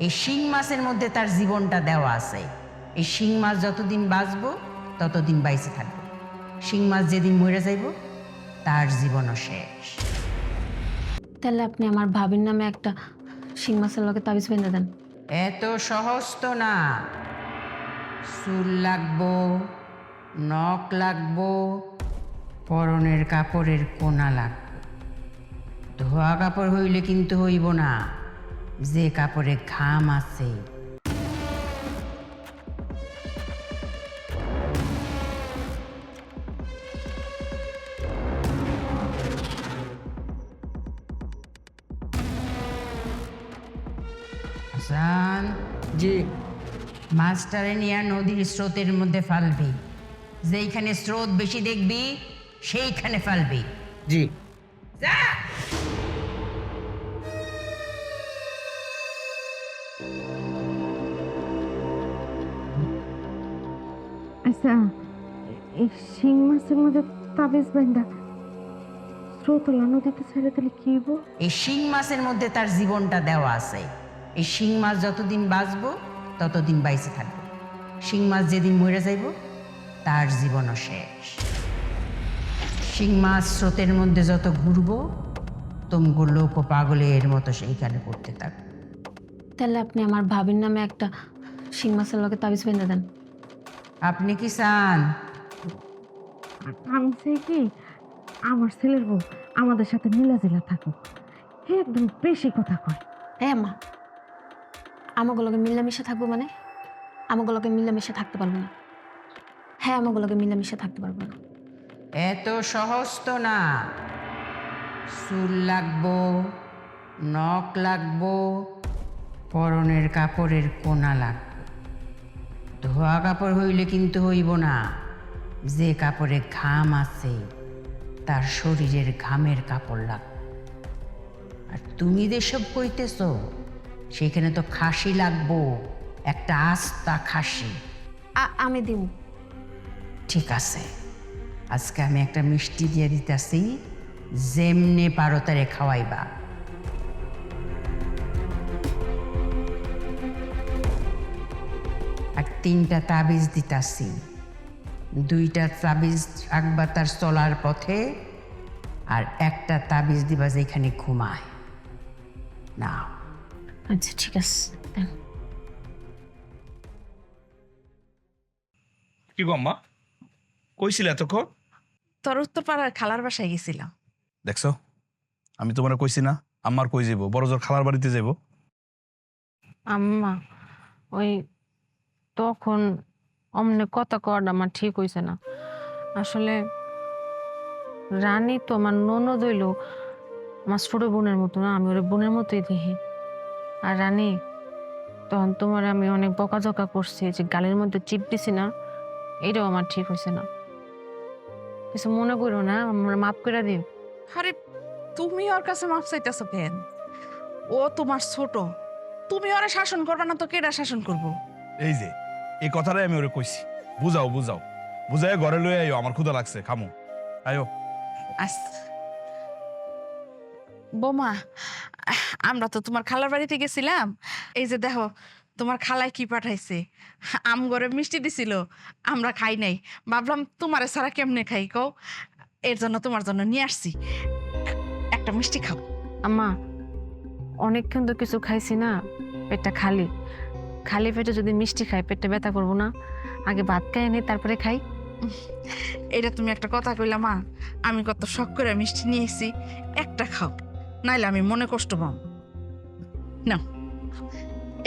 এই শিং মাছের মধ্যে তার জীবনটা দেওয়া আছে। এই শিং মাছ যতদিন বাঁচবো ততদিন বাইসে থাকবো। শিং মাছ যেদিন মরে যাইব তার জীবনও শেষ। তাহলে আপনি আমার ভাবির নামে একটা শিং মাছের লগে তাবিজ বেঁধে দেন। এত সহজ তো না। চুল লাগবো, নখ লাগবো, পরনের কাপড়ের কোনা লাগবো। ধোয়া কাপড় হইলে কিন্তু হইব না, যে কাপড়ে ঘাম আছে। হাসান, জি মাছটারে নিয়ে নদীর স্রোতের মধ্যে ফালবি। যেইখানে স্রোত বেশি দেখবি সেইখানে ফালবি। জি। যা। আচ্ছা, এই শিং মাছের মধ্যে তাবিজ বান্ধা স্রোতলা নদীতে ছেড়ে দিলে কি হইব? এই শিং মাছের মধ্যে তার জীবনটা দেওয়া আছে। এই শিং মাছ যতদিন বাঁচবো ততদিন বাইসে থাকবো। শিং মাছ যেদিন মরে যাইব তার জীবনও শেষ। শিং মাছ স্রোতের মধ্যে যত ঘুরবো তোমগো লোক ও পাগলের মতো সেইখানে পড়তে থাকবে। তাহলে আপনি আমার ভাবির নামে একটা শিং মাছের লগে তাবিজ বেঁধে দেন। আপনি কি চান? আমি চাই কি আমার ছেলের বউ আমাদের সাথে মিলাজিলা থাকুক। হে একদম বেশি কথা কয়। হ্যাঁ মা, আমাগুলোকে মিলামিশে থাকবো মানে আমাগুলোকে মিলামিশে থাকতে পারবো না। হ্যাঁ, আমাগুলোকে মিলামিশে থাকতে পারবো না। এত সহজ তো না। চুল লাগবো, নখ লাগবো, পরনের কাপড়ের কোনা লাগবো। ধোয়া কাপড় হইলে কিন্তু হইব না, যে কাপড়ে ঘাম আছে তার শরীরের ঘামের কাপড় লাগবে। আর তুমি যেসব কইতেছ সেখানে তো খাসি লাগবো, একটা আস্তা খাসি। আমি দিব। ঠিক আছে, আজকে আমি একটা মিষ্টি দিয়ে দিতেছি, যেমনে পারো তারে খাওয়াইবা। আর 3টা তাবিজ দিতাছি। 2টা তাবিজ রাখবা তার চলার পথে, আর একটা তাবিজ দিবা যেখানে ঘুমায়। না, আচ্ছা ঠিক আছে, দেন। কি গো আম্মা, কইছিলে এতক্ষণ? তোর উত্তরপাড়ার খালার বাসায় গেছিলাম। দেখছো, আমি তোমার কইছি না আম্মার কই যাবো, বড় জোর খালার বাড়িতে যাবো। আম্মা ওই তখন অমনে কথা কওয়াটা আমার ঠিক হইছে না। আসলে রানী তো আমার ননদ হইল আমার ছোট বোনের মতো না, আমি ওর বোনের মতোই দেখি। আর রানী, তখন তোমার আমি অনেক বকাঝকা করছি, যে গালের মধ্যে চিপ দিছি না, এটাও আমার ঠিক হইছে না। কিছু মনে করো না, আমার মাফ করে দিন। আরে তুমি ওর কাছে মাপ চাইতেছো কেন? ও তোমার ছোট, তুমি ওরা শাসন করবে না তো কেডা শাসন করবো? এই যে এই কথাটাই আমি ওরে কইছি, বুঝাও বুঝাও, বুঝাই ঘরে লয়ে আইও, আমার ক্ষুধা লাগছে, খামো আয়ো। আস বোমা, আমরা তো তোমার খালার বাড়িতে গেছিলাম। এই যে দেখো তোমার খালায় কি পাঠাইছে। আম ঘরে মিষ্টি দিছিল, আমরা খাই নাই। ভাবলাম তোমারে ছাড়া কেমনে খাই কও, এর জন্য তোমার জন্য নিয়ে আসছি, একটা মিষ্টি খাও। আম্মা, অনেকক্ষণ তো কিছু খাইছি না, পেটটা খালি। খালি পেটে যদি মিষ্টি খাই পেটটা ব্যথা করবো না? আগে ভাত খাই নি তারপরে খাই। এটা তুমি একটা কথা কইলা মা, আমি কত শখ করে মিষ্টি নিয়ে এসেছি, একটা খাও, নাইলে আমি মনে কষ্ট পাম। নাও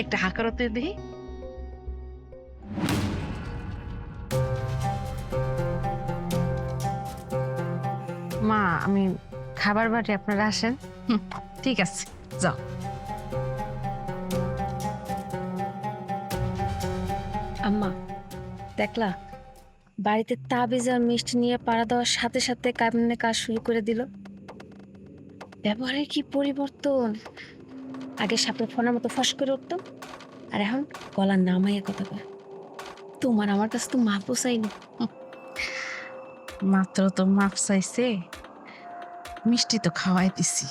একটা হাকারতে দেখি। মা, আমি খাবার বাড়ি, আপনারা আসেন। ঠিক আছে, যাও। আম্মা দেখলা, বাড়িতে তাবিজ আর মিষ্টি নিয়ে পাড়া দেওয়ার সাথে সাথে কেমনে কাজ শুরু করে দিল। ব্যবহারের কি পরিবর্তন! আগে সাপের ফোনের মতো ফস করে উঠতো, আর এখন গলা নামাইয়া কথা কয়। তোমার আমার কাছে তো মাপও চাইনি। মাত্র তো মাপ চাইছে, মিষ্টি তো খাওয়াই দিছি,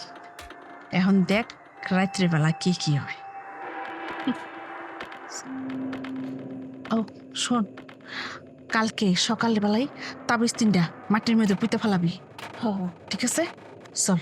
এখন দেখ রাত্রিবেলা কি কি হয়। ও শোন, কালকে সকালবেলায় তাবিজ 3টা মাটির মধ্যে পুঁতে ফেলাবি, হ ঠিক আছে? চল।